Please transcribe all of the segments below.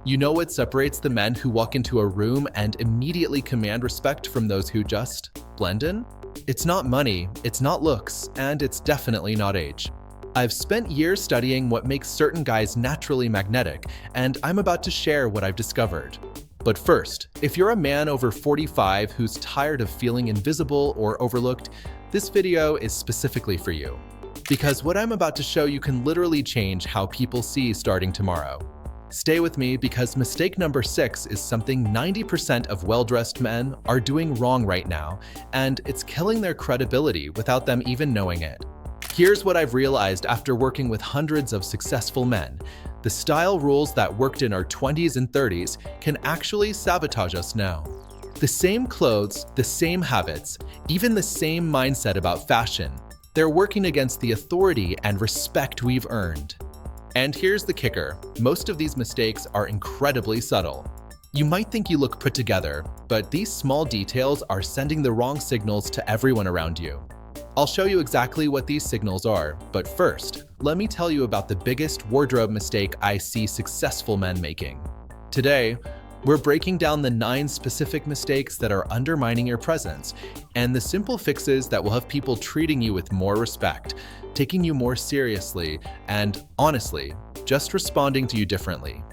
You know what separates the men who walk into a room and immediately command respect from those who just blend in? It's not money, it's not looks, and it's definitely not age. I've spent years studying what makes certain guys naturally magnetic, and I'm about to share what I've discovered. But first, if you're a man over 45 who's tired of feeling invisible or overlooked, this video is specifically for you. Because what I'm about to show you can literally change how people see starting tomorrow. Stay with me because mistake number 6 is something 90% of well-dressed men are doing wrong right now, and it's killing their credibility without them even knowing it. Here's what I've realized after working with hundreds of successful men. The style rules that worked in our 20s and 30s can actually sabotage us now. The same clothes, the same habits, even the same mindset about fashion. They're working against the authority and respect we've earned. And here's the kicker, most of these mistakes are incredibly subtle. You might think you look put together, but these small details are sending the wrong signals to everyone around you. I'll show you exactly what these signals are, but first, let me tell you about the biggest wardrobe mistake I see successful men making. Today, we're breaking down the 9 specific mistakes that are undermining your presence, and the simple fixes that will have people treating you with more respect, taking you more seriously, and honestly, just responding to you differently.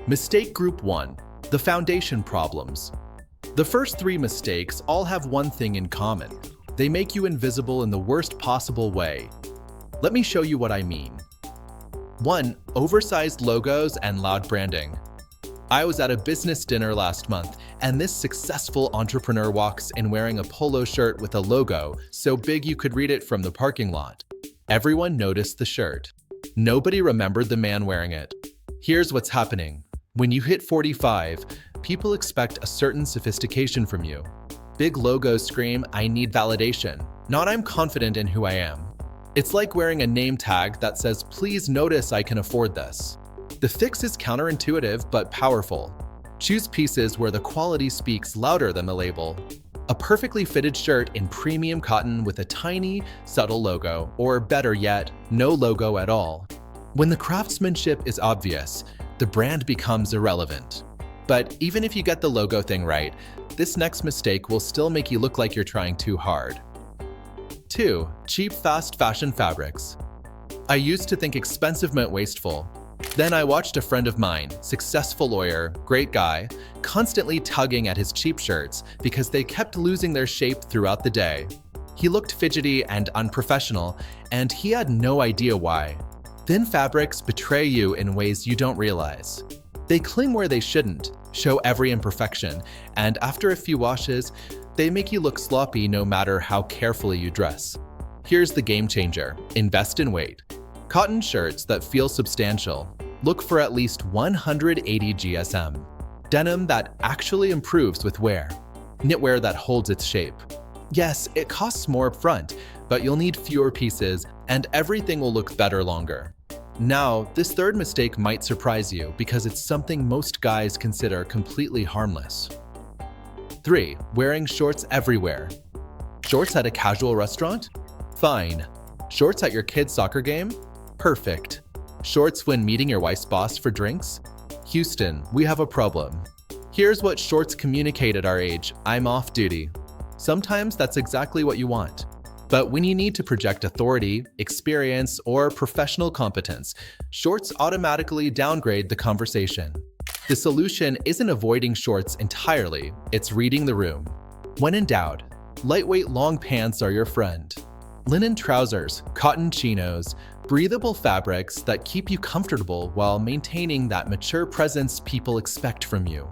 Mistake Group 1: the foundation problems. The first 3 mistakes all have one thing in common. They make you invisible in the worst possible way. Let me show you what I mean. 1. Oversized logos and loud branding. I was at a business dinner last month, and this successful entrepreneur walks in wearing a polo shirt with a logo so big you could read it from the parking lot. Everyone noticed the shirt. Nobody remembered the man wearing it. Here's what's happening. When you hit 45, people expect a certain sophistication from you. Big logos scream, "I need validation," not "I'm confident in who I am." It's like wearing a name tag that says, "Please notice I can afford this." The fix is counterintuitive but powerful. Choose pieces where the quality speaks louder than the label. A perfectly fitted shirt in premium cotton with a tiny, subtle logo, or better yet, no logo at all. When the craftsmanship is obvious, the brand becomes irrelevant. But even if you get the logo thing right, this next mistake will still make you look like you're trying too hard. 2. Cheap fast fashion fabrics. I used to think expensive meant wasteful. Then I watched a friend of mine, successful lawyer, great guy, constantly tugging at his cheap shirts because they kept losing their shape throughout the day. He looked fidgety and unprofessional, and he had no idea why. Thin fabrics betray you in ways you don't realize. They cling where they shouldn't, show every imperfection, and after a few washes, they make you look sloppy no matter how carefully you dress. Here's the game changer: invest in weight. Cotton shirts that feel substantial. Look for at least 180 GSM. Denim that actually improves with wear. Knitwear that holds its shape. Yes, it costs more upfront, but you'll need fewer pieces and everything will look better longer. Now, this third mistake might surprise you because it's something most guys consider completely harmless. 3. Wearing shorts everywhere. Shorts at a casual restaurant? Fine. Shorts at your kid's soccer game? Perfect. Shorts when meeting your wife's boss for drinks? Houston, we have a problem. Here's what shorts communicate at our age: I'm off duty. Sometimes that's exactly what you want. But when you need to project authority, experience, or professional competence, shorts automatically downgrade the conversation. The solution isn't avoiding shorts entirely, it's reading the room. When in doubt, lightweight long pants are your friend. Linen trousers, cotton chinos, breathable fabrics that keep you comfortable while maintaining that mature presence people expect from you.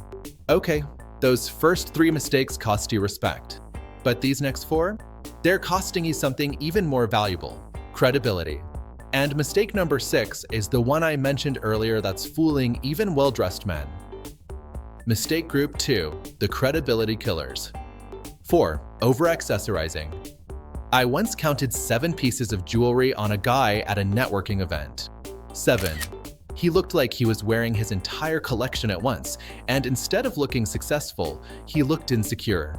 Okay, those first 3 mistakes cost you respect. But these next 4? They're costing you something even more valuable: credibility. And mistake number 6 is the one I mentioned earlier that's fooling even well-dressed men. Mistake Group 2: the credibility killers. 4. Over-accessorizing. I once counted 7 pieces of jewelry on a guy at a networking event. 7. He looked like he was wearing his entire collection at once, and instead of looking successful, he looked insecure.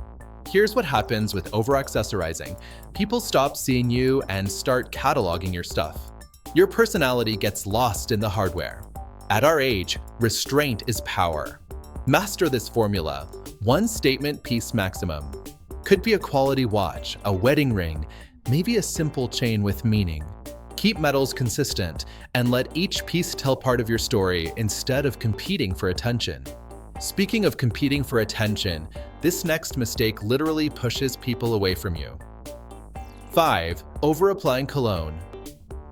Here's what happens with over-accessorizing. People stop seeing you and start cataloging your stuff. Your personality gets lost in the hardware. At our age, restraint is power. Master this formula, one statement piece maximum. Could be a quality watch, a wedding ring, maybe a simple chain with meaning. Keep metals consistent and let each piece tell part of your story instead of competing for attention. Speaking of competing for attention, this next mistake literally pushes people away from you. 5. Over-applying cologne.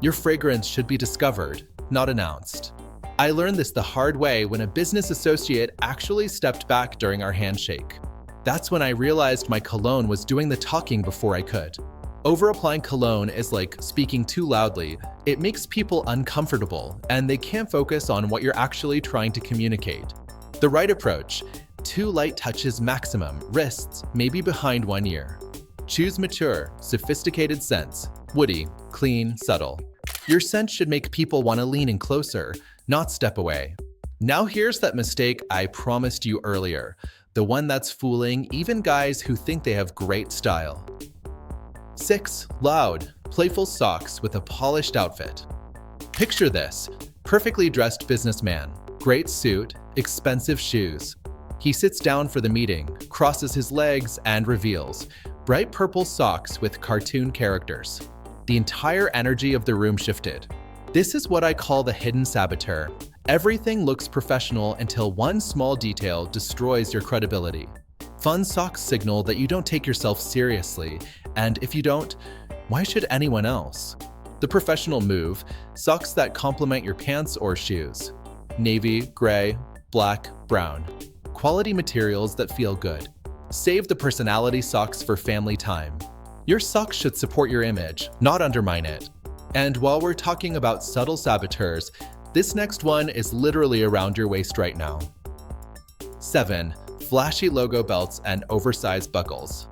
Your fragrance should be discovered, not announced. I learned this the hard way when a business associate actually stepped back during our handshake. That's when I realized my cologne was doing the talking before I could. Over-applying cologne is like speaking too loudly. It makes people uncomfortable, and they can't focus on what you're actually trying to communicate. The right approach: 2 light touches maximum, wrists, maybe behind one ear. Choose mature, sophisticated scents, woody, clean, subtle. Your scent should make people want to lean in closer, not step away. Now here's that mistake I promised you earlier, the one that's fooling even guys who think they have great style. 6. Loud, playful socks with a polished outfit. Picture this: perfectly dressed businessman, great suit, expensive shoes. He sits down for the meeting, crosses his legs, and reveals bright purple socks with cartoon characters. The entire energy of the room shifted. This is what I call the hidden saboteur. Everything looks professional until one small detail destroys your credibility. Fun socks signal that you don't take yourself seriously, and if you don't, why should anyone else? The professional move: socks that complement your pants or shoes. Navy, gray, black, brown. Quality materials that feel good. Save the personality socks for family time. Your socks should support your image, not undermine it. And while we're talking about subtle saboteurs, this next one is literally around your waist right now. 7. Flashy logo belts and oversized buckles.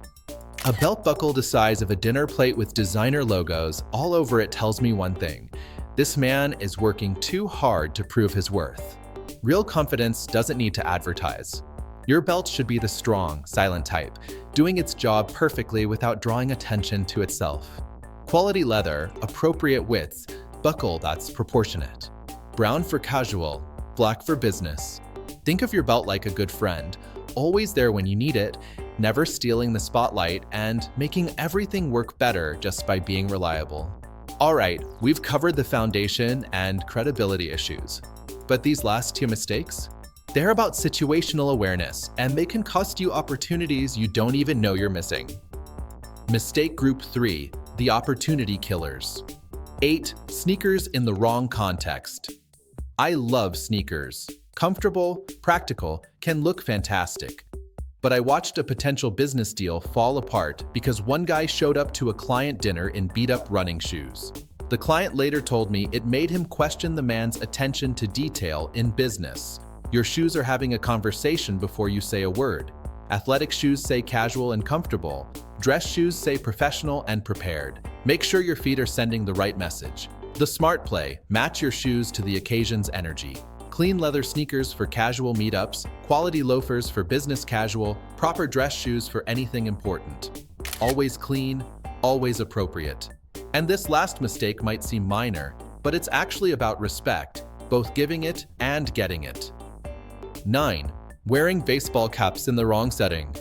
A belt buckle the size of a dinner plate with designer logos all over it tells me one thing: this man is working too hard to prove his worth. Real confidence doesn't need to advertise. Your belt should be the strong, silent type, doing its job perfectly without drawing attention to itself. Quality leather, appropriate widths, buckle that's proportionate. Brown for casual, black for business. Think of your belt like a good friend, always there when you need it, never stealing the spotlight, and making everything work better just by being reliable. Alright, we've covered the foundation and credibility issues. But these last 2 mistakes? They're about situational awareness, and they can cost you opportunities you don't even know you're missing. Mistake group 3, the opportunity killers. 8. Sneakers in the wrong context. I love sneakers. Comfortable, practical, can look fantastic. But I watched a potential business deal fall apart because one guy showed up to a client dinner in beat-up running shoes. The client later told me it made him question the man's attention to detail in business. Your shoes are having a conversation before you say a word. Athletic shoes say casual and comfortable. Dress shoes say professional and prepared. Make sure your feet are sending the right message. The smart play: match your shoes to the occasion's energy. Clean leather sneakers for casual meetups, quality loafers for business casual, proper dress shoes for anything important. Always clean, always appropriate. And this last mistake might seem minor, but it's actually about respect, both giving it and getting it. 9. Wearing baseball caps in the wrong setting.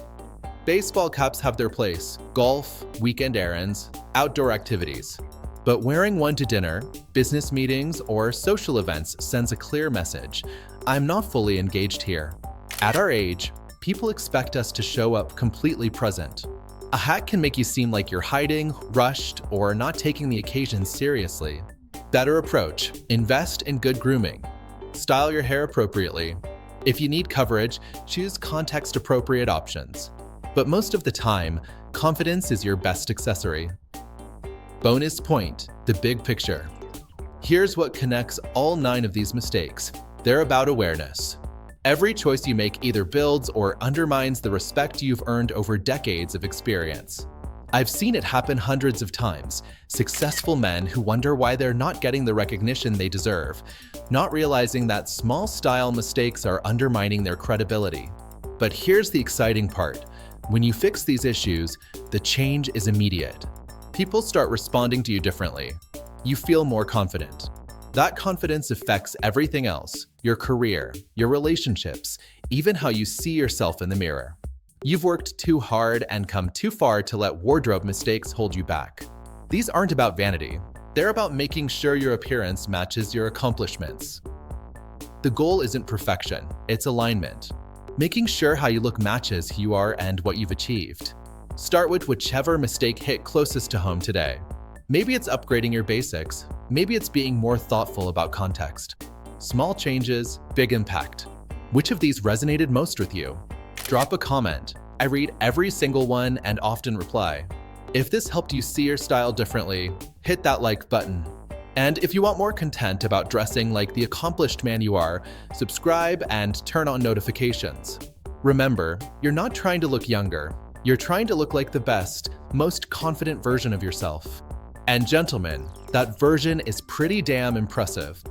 Baseball caps have their place: golf, weekend errands, outdoor activities. But wearing one to dinner, business meetings, or social events sends a clear message: I'm not fully engaged here. At our age, people expect us to show up completely present. A hat can make you seem like you're hiding, rushed, or not taking the occasion seriously. Better approach: invest in good grooming. Style your hair appropriately. If you need coverage, choose context-appropriate options. But most of the time, confidence is your best accessory. Bonus point: the big picture. Here's what connects all 9 of these mistakes. They're about awareness. Every choice you make either builds or undermines the respect you've earned over decades of experience. I've seen it happen hundreds of times. Successful men who wonder why they're not getting the recognition they deserve, not realizing that small style mistakes are undermining their credibility. But here's the exciting part. When you fix these issues, the change is immediate. People start responding to you differently. You feel more confident. That confidence affects everything else: your career, your relationships, even how you see yourself in the mirror. You've worked too hard and come too far to let wardrobe mistakes hold you back. These aren't about vanity. They're about making sure your appearance matches your accomplishments. The goal isn't perfection, it's alignment. Making sure how you look matches who you are and what you've achieved. Start with whichever mistake hit closest to home today. Maybe it's upgrading your basics. Maybe it's being more thoughtful about context. Small changes, big impact. Which of these resonated most with you? Drop a comment. I read every single one and often reply. If this helped you see your style differently, hit that like button. And if you want more content about dressing like the accomplished man you are, subscribe and turn on notifications. Remember, you're not trying to look younger. You're trying to look like the best, most confident version of yourself. And gentlemen, that version is pretty damn impressive.